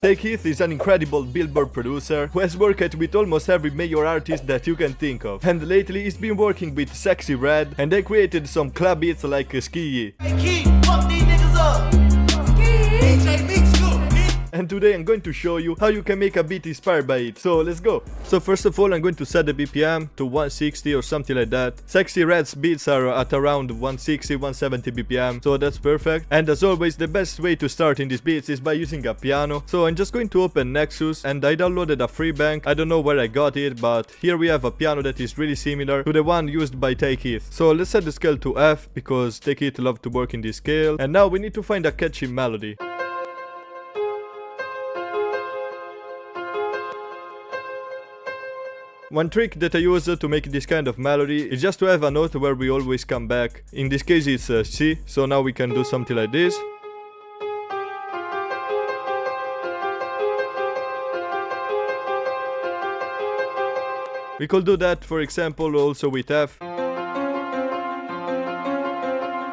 Sexyy is an incredible Billboard producer who has worked with almost every major artist that you can think of. And lately he's been working with Sexy Red and they created some club beats like Scarr. And today I'm going to show you how you can make a beat inspired by it, so let's go! So first of all I'm going to set the BPM to 160 or something like that. Sexy Red's beats are at around 160-170 BPM, so that's perfect. And as always, the best way to start in these beats is by using a piano. So I'm just going to open Nexus and I downloaded a free bank. I don't know where I got it, but here we have a piano that is really similar to the one used by Sexyy. So let's set the scale to F because Sexyy loves to work in this scale. And now we need to find a catchy melody. One trick that I use to make this kind of melody is just to have a note where we always come back. In this case it's C, so now we can do something like this. We could do that, for example, also with F.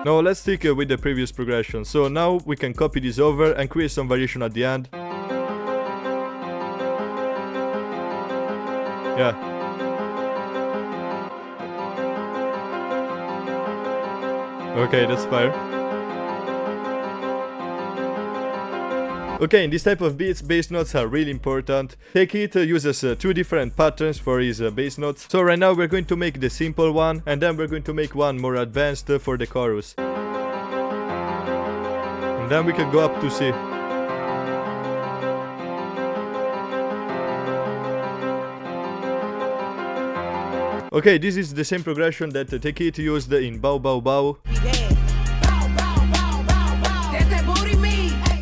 Now let's stick with the previous progression. So now we can copy this over and create some variation at the end. Yeah. Okay, that's fire. Okay, in this type of beats, bass notes are really important. Sexyy uses two different patterns for his bass notes. So right now we're going to make the simple one, and then we're going to make one more advanced for the chorus. And then we can go up to C. Okay, this is the same progression that Sexyy used in Bow Bow Bow.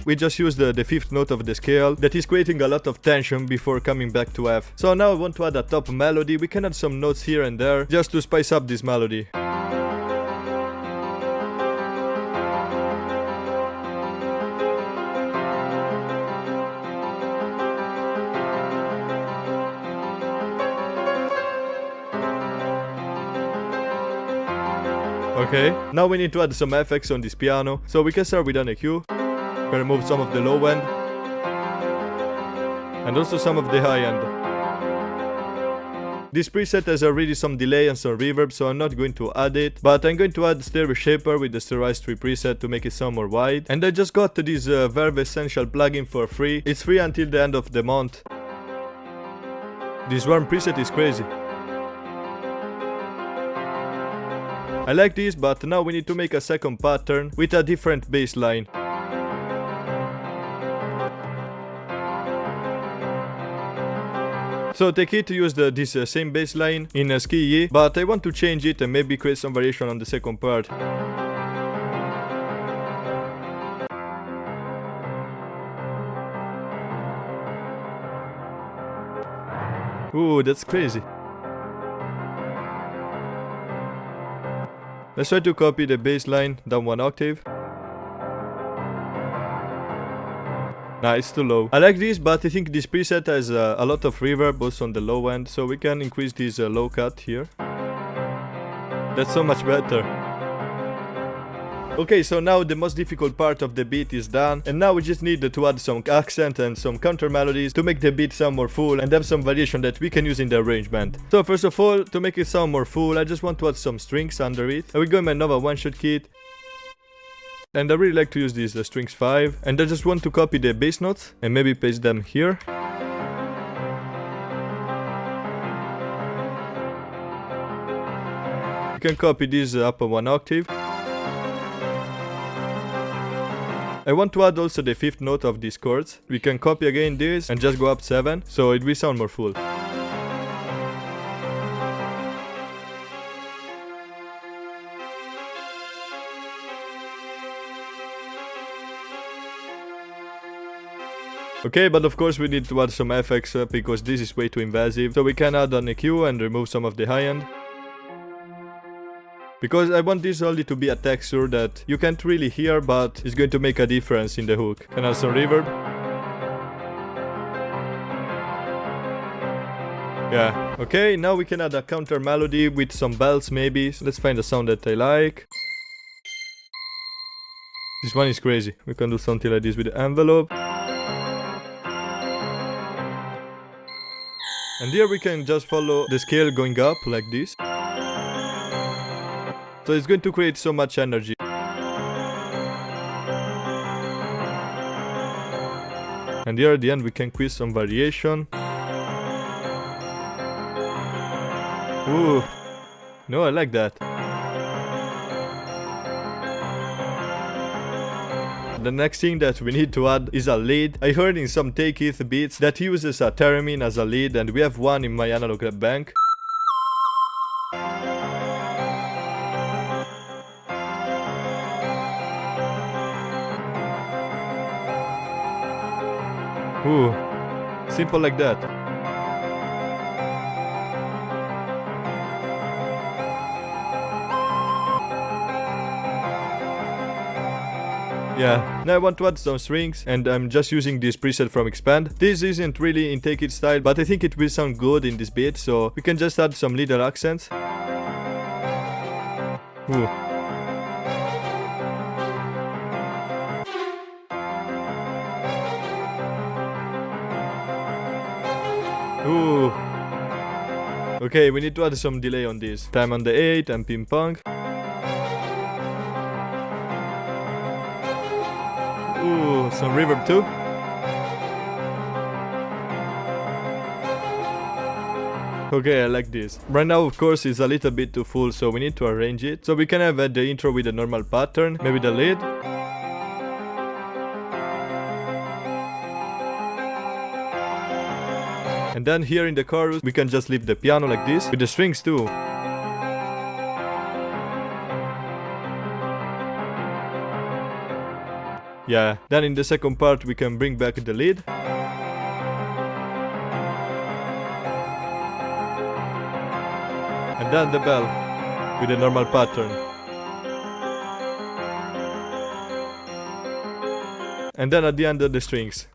We just used the fifth note of the scale that is creating a lot of tension before coming back to F. So now I want to add a top melody. We can add some notes here and there just to spice up this melody. Okay, now we need to add some effects on this piano, so we can start with an EQ, we can remove some of the low end, and also some of the high end. This preset has already some delay and some reverb, so I'm not going to add it, but I'm going to add stereo shaper with the Stereoize 3 preset to make it sound more wide. And I just got this Verve Essential plugin for free. It's free until the end of the month. This one preset is crazy. I like this, but now we need to make a second pattern with a different bass line. So Sexyy used this same bass line in Scarr, but I want to change it and maybe create some variation on the second part. Ooh, that's crazy. Let's try to copy the bass line down one octave. Nah, it's too low. I like this, but I think this preset has a lot of reverb also on the low end, so we can increase this low cut here. That's so much better. Okay, so now the most difficult part of the beat is done, and now we just need to add some accent and some counter melodies to make the beat sound more full and have some variation that we can use in the arrangement. So first of all, to make it sound more full, I just want to add some strings under it. I will go in my Nova one-shot kit, and I really like to use this strings 5, and I just want to copy the bass notes and maybe paste them here. You can copy this up one octave. I want to add also the fifth note of these chords. We can copy again this and just go up 7, so it will sound more full. Okay, but of course we need to add some effects because this is way too invasive. So we can add an EQ and remove some of the high end. Because I want this only to be a texture that you can't really hear, but it's going to make a difference in the hook. And add some reverb. Yeah. Okay, now we can add a counter melody with some bells maybe. So let's find a sound that I like. This one is crazy. We can do something like this with the envelope. And here we can just follow the scale going up like this. So it's going to create so much energy. And here at the end we can quiz some variation. Ooh. No, I like that. The next thing that we need to add is a lead. I heard in some take-it beats that uses a theremin as a lead, and we have one in my analog lab bank. Ooh, simple like that. Yeah, now I want to add some strings, and I'm just using this preset from Expand. This isn't really in Take It style, but I think it will sound good in this beat, so we can just add some little accents. Ooh. Ooh. Okay, we need to add some delay on this. Time on the 8 and ping pong. Ooh, some reverb too. Okay, I like this. Right now, of course, it's a little bit too full, so we need to arrange it. So we can have the intro with a normal pattern, maybe the lead. And then here in the chorus, we can just leave the piano like this, with the strings too. Yeah, then in the second part we can bring back the lead. And then the bell, with a normal pattern. And then at the end the strings.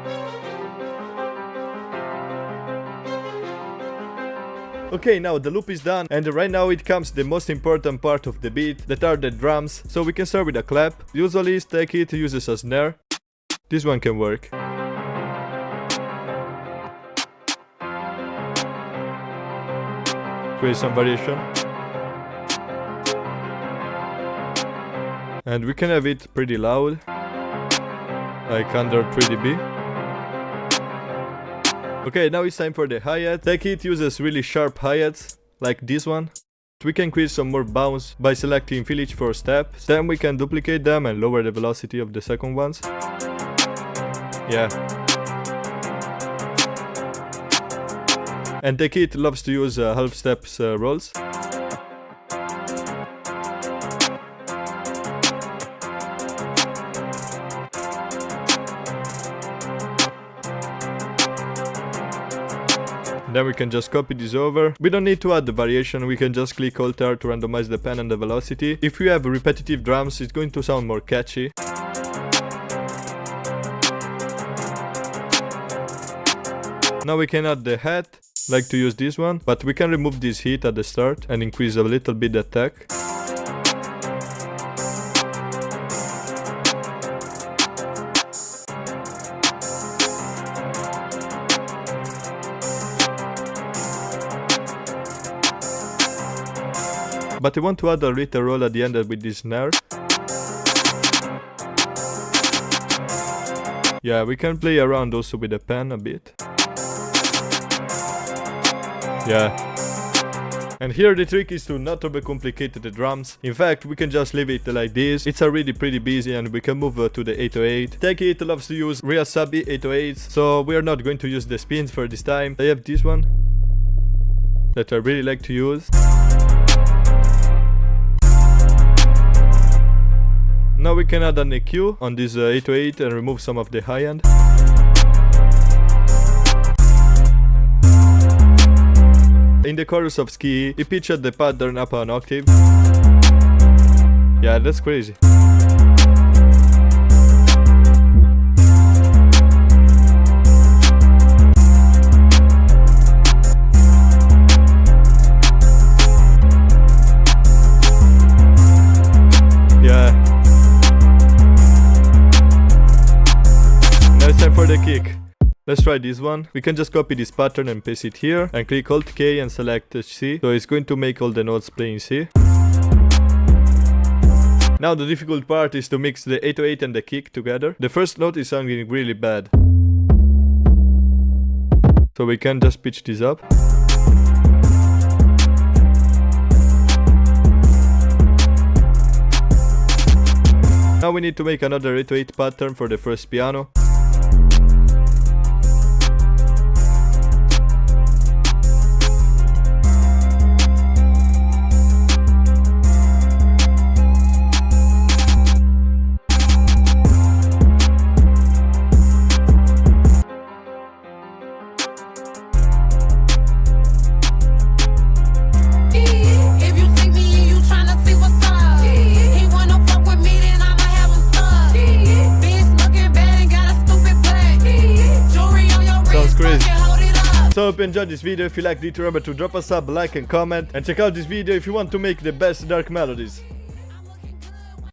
Okay, now the loop is done, and right now it comes the most important part of the beat, that are the drums. So we can start with a clap. Usually Take It uses a snare. This one can work. Create some variation. And we can have it pretty loud, like under 3 dB. Okay, now it's time for the hi-hat. Take It uses really sharp hi-hats, like this one. We can create some more bounce by selecting village for steps. Then we can duplicate them and lower the velocity of the second ones. Yeah. And Take It loves to use half steps rolls. Then we can just copy this over. We don't need to add the variation, we can just click Alt-R to randomize the pen and the velocity. If you have repetitive drums, it's going to sound more catchy. Now we can add the hat, like to use this one, but we can remove this hit at the start and increase a little bit the attack. But I want to add a little roll at the end with this snare. Yeah, we can play around also with the pen a bit. Yeah. And here the trick is to not overcomplicate the drums. In fact, we can just leave it like this. It's already pretty busy and we can move to the 808. Take It loves to use real subby 808s, so we are not going to use the spins for this time. I have this one that I really like to use. Now we can add an EQ on this 808 and remove some of the high end. In the chorus of Sexyy, he pitched the pattern up an octave. Yeah, that's crazy. Let's try this one. We can just copy this pattern and paste it here and click Alt K and select C. So it's going to make all the notes play in C. Now the difficult part is to mix the 808 and the kick together. The first note is sounding really bad. So we can just pitch this up. Now we need to make another 808 pattern for the first piano. So I hope you enjoyed this video. If you liked it, remember to drop a sub, like and comment, and check out this video if you want to make the best dark melodies.